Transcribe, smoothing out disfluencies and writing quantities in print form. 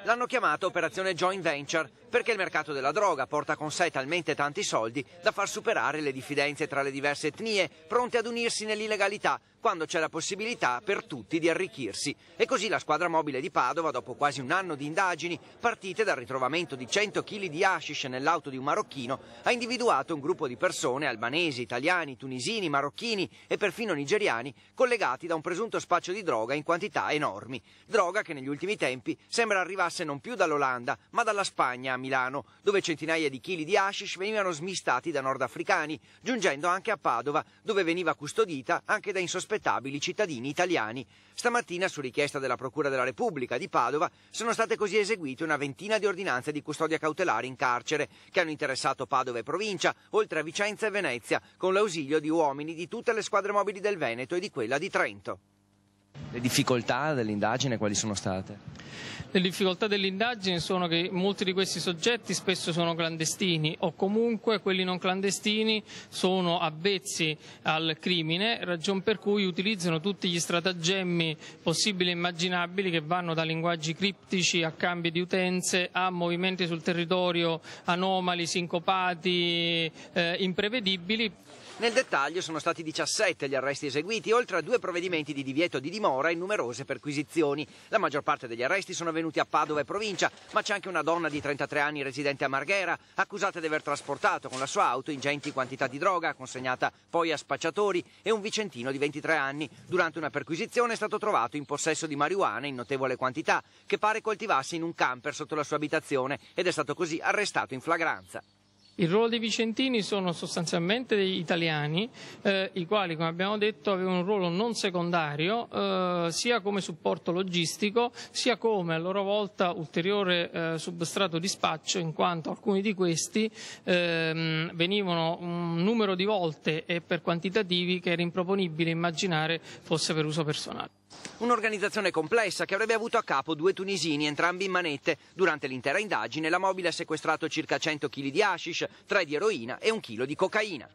L'hanno chiamata operazione joint venture perché il mercato della droga porta con sé talmente tanti soldi da far superare le diffidenze tra le diverse etnie, pronte ad unirsi nell'illegalità quando c'è la possibilità per tutti di arricchirsi. E così la squadra mobile di Padova, dopo quasi un anno di indagini, partite dal ritrovamento di 100 kg di hashish nell'auto di un marocchino, ha individuato un gruppo di persone, albanesi, italiani, tunisini, marocchini e perfino nigeriani, collegati da un presunto spaccio di droga in quantità enormi. Droga che negli ultimi tempi sembra arrivasse non più dall'Olanda, ma dalla Spagna a Milano, dove centinaia di chili di hashish venivano smistati da nordafricani, giungendo anche a Padova, dove veniva custodita anche da insospettabili cittadini italiani. Stamattina, su richiesta della Procura della Repubblica di Padova, sono state così eseguite una ventina di ordinanze di custodia cautelare in carcere, che hanno interessato Padova e provincia, oltre a Vicenza e Venezia, con l'ausilio di uomini di tutte le squadre mobili del Veneto e di quella di Trento. Le difficoltà dell'indagine quali sono state? Le difficoltà dell'indagine sono che molti di questi soggetti spesso sono clandestini o comunque quelli non clandestini sono avvezzi al crimine, ragion per cui utilizzano tutti gli stratagemmi possibili e immaginabili che vanno da linguaggi criptici a cambi di utenze a movimenti sul territorio anomali, sincopati, imprevedibili. Nel dettaglio sono stati 17 gli arresti eseguiti, oltre a 2 provvedimenti di divieto di dimora e numerose perquisizioni. La maggior parte degli arresti sono venuti a Padova e provincia, ma c'è anche una donna di 33 anni residente a Marghera, accusata di aver trasportato con la sua auto ingenti quantità di droga, consegnata poi a spacciatori, e un vicentino di 23 anni. Durante una perquisizione è stato trovato in possesso di marijuana in notevole quantità, che pare coltivasse in un camper sotto la sua abitazione, ed è stato così arrestato in flagranza. Il ruolo dei vicentini sono sostanzialmente degli italiani, i quali, come abbiamo detto, avevano un ruolo non secondario, sia come supporto logistico, sia come a loro volta ulteriore substrato di spaccio, in quanto alcuni di questi venivano un numero di volte e per quantitativi che era improponibile immaginare fosse per uso personale. Un'organizzazione complessa che avrebbe avuto a capo 2 tunisini, entrambi in manette. Durante l'intera indagine la mobile ha sequestrato circa 100 kg di hashish, 3 di eroina e 1 chilo di cocaina.